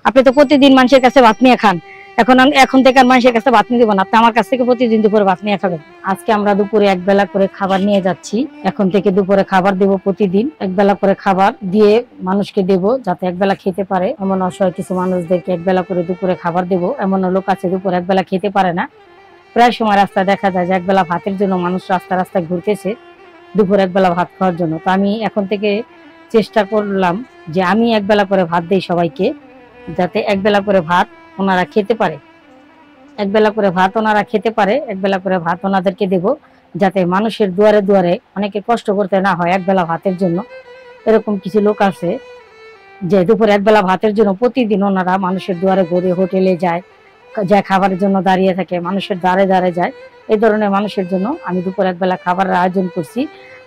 আপনি তো প্রতিদিন মানুষের কাছে ভাত নিয়ে খান, এখন থেকে আর মানুষের কাছে ভাত নিয়ে দিব না, আপনি আমার কাছ থেকে প্রতিদিন দুপুরে ভাত নিয়ে খাবেন। আজকে আমরা দুপুরে একবেলা করে খাবার নিয়ে যাচ্ছি। এখন থেকে দুপুরে খাবার দেব, প্রতিদিন একবেলা করে খাবার দিয়ে মানুষকে দেব, যাতে একবেলা খেতে পারে। এমন অসহায় কিছু মানুষদেরকে একবেলা করে দুপুরে খাবার দেব। এমন লোক আছে দুপুরে একবেলা খেতে পারে না। প্রায় সময় রাস্তায় দেখা যায় যে একবেলা ভাতের জন্য মানুষ রাস্তায় ঘুরতেছে দুপুর একবেলা ভাত খাওয়ার জন্য। তো আমি এখন থেকে চেষ্টা করলাম যে আমি একবেলা করে ভাত দেই সবাইকে, যাতে একবেলা করে ভাত ওনারা খেতে পারে। একবেলা করে ভাত ওনারা খেতে পারে, একবেলা করে ভাত ওনাদেরকে দেব, যাতে মানুষের দুয়ারে দুয়ারে অনেকে কষ্ট করতে না হয় একবেলা ভাতের জন্য। এরকম কিছু লোক আছে যে দুপুরে একবেলা ভাতের জন্য প্রতিদিন ওনারা মানুষের দুয়ারে ঘুরে, হোটেলে যায়, খাবারের জন্য দাঁড়িয়ে থাকে, মানুষের দ্বারে দ্বারে যায়। এই ধরনের মানুষের জন্য আমি দুপুরে একবেলা খাবারের আয়োজন করছি।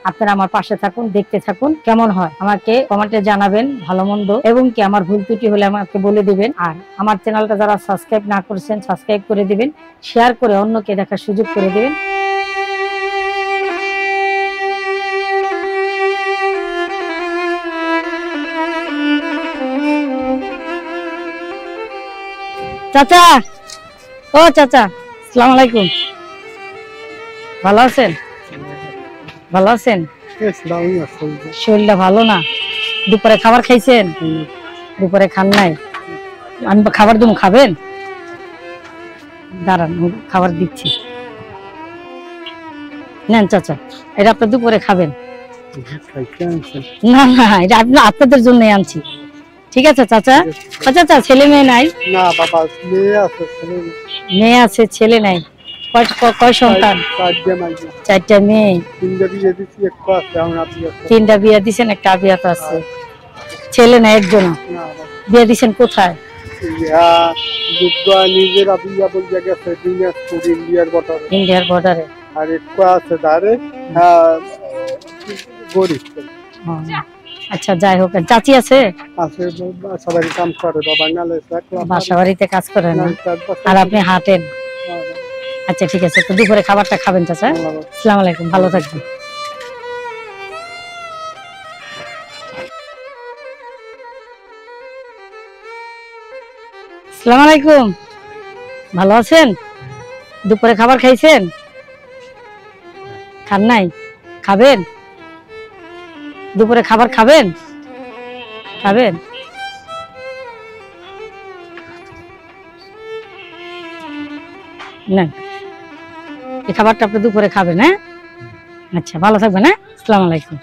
আপনারা আমার পাশে থাকুন, দেখতে থাকুন কেমন হয়। আমাকে কমেন্টে জানাবেন ভালো মন্দ, এবং কি আমার ভুল ত্রুটি হলে আমাকে বলে দিবেন। আর আমার চ্যানেলটা যারা সাবস্ক্রাইব না করেছেন সাবস্ক্রাইব করে দিবেন, শেয়ার করে অন্যকে দেখার সুযোগ করে দিবেন। চাচা, ও চাচা, আসসালামু আলাইকুম। ভালো আছেন? ভালো আছেন? শরীরটা ভালো না? দুপুরে খাবার খাইছেন? দুপুরে খান নাই? আমি খাবার দেবো, খাবেন? দাঁড়ান, খাবার দিচ্ছি, নেন চাচা, এটা আপনার দুপুরে খাবেন। না না, এটা আপনাদের জন্য আনছি। ঠিক আছে চাচা? চাচা ছেলে মেয়ে নাই? না বাবা, মেয়ে আছে, ছেলে নাই। কয় সন্তান? 4টা মেয়ে। 3টা বিয়ে দিছেন, একটা আবিয়াত আছে। ছেলে নাই একজন? বিয়ে দিছেন কোথায়? ইন্ডিয়ার বর্ডারে। আর একটু আছে ধারে গরিব। আচ্ছা, যাই হোক। চাচি আছে? আছে, বাসাবাড়ি কাম করে বাবা, নালে বাসা বাড়িতে কাজ করে না, আর আপনি হাঁটেন। আচ্ছা ঠিক আছে, তো দুপুরে খাবারটা খাবেন চাচা। আসসালামু আলাইকুম, ভালো থাকবেন। আসসালামু আলাইকুম, ভালো আছেন? দুপুরে খাবার খাইছেন? খান নাই? খাবেন? দুপুরে খাবার খাবেন? খাবেন? না, এই খাবারটা আপনি দুপুরে খাবেন। হ্যাঁ, আচ্ছা, ভালো থাকবেন। হ্যাঁ, আসসালামু আলাইকুম।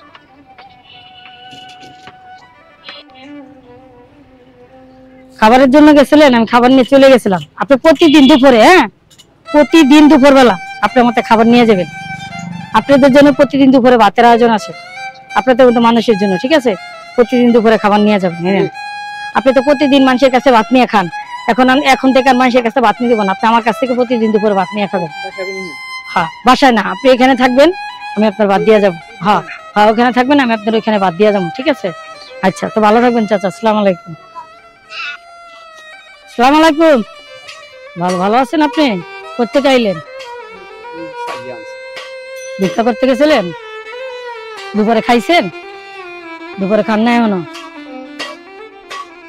খাবারের জন্য গেছিলেন, আমি খাবার নিয়ে চলে গেছিলাম। আপনি প্রতিদিন দুপুরে, হ্যাঁ প্রতিদিন দুপুর বেলা আপনি আমাকে খাবার নিয়ে যাবেন। আপনাদের জন্য প্রতিদিন দুপুরে ভাতের আয়োজন আছে, আপনাদের মতো মানুষের জন্য। ঠিক আছে, প্রতিদিন দুপুরে খাবার নিয়ে যাবেন। হ্যাঁ, আপনি তো প্রতিদিন মানুষের কাছে ভাত নিয়ে খান, এখন থেকে আর মানুষের কাছে ভাত নিয়ে দিব না, আপনি আমার কাছ থেকে প্রতিদিন দুপুরে ভাত নিয়ে খাবেন। হ্যাঁ, বাসায় না, আপনি এখানে থাকবেন, আমি আপনার ভাত দিয়ে যাবো। হ্যাঁ হ্যাঁ, ওখানে থাকবেন, আমি আপনার ওইখানে ভাত দিয়ে যাবো। ঠিক আছে, আচ্ছা, তো ভালো থাকবেন চাচা। আসসালামু আলাইকুম। আসসালামু আলাইকুম। ভালো আছেন আপনি? করতে চাইলেন? ভিক্ষা করতে গেছিলেন? দুপুরে খাইছেন? দুপুরে খান নাই এখনো?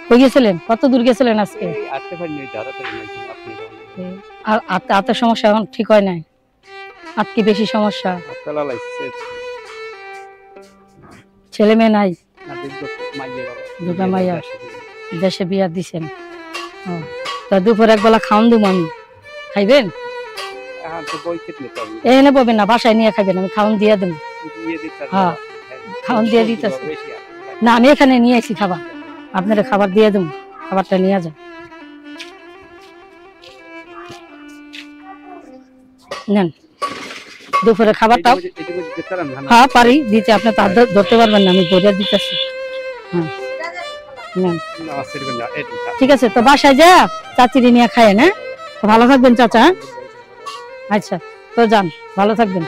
কই গেছিলেন? কত দূর গেছিলেন আজকে? আর হাতের সমস্যা এখন ঠিক হয় নাই? হাত কি বেশি সমস্যা? ছেলে মেয়ে নাই? দুটা মাইয়া দেশে বিয়া দিছেন। তা দুপুরে একবেলা খাওয়ান দিব আমি, খাইবেন? এনে পাবেন না, বাসায় নিয়ে খাইবেন, আমি খাওয়ান দিয়ে দেবো। হ্যাঁ, খাওয়ান দিয়ে দিতেছে না, আমি এখানে নিয়ে আসি খাবার, আপনারা খাবার দিয়ে দেবো, খাবারটা নিয়ে যান। নেন দুপুরে খাবারটা। হ্যাঁ পারি দিতে, আপনি তো ধরতে পারবেন না, আমি ধরে দিতেছি। হ্যাঁ ঠিক আছে, তো বাসায় যা চাচিরি নিয়ে খায়। হ্যাঁ, ভালো থাকবেন চাচা। আচ্ছা, তো যান, ভালো থাকবেন।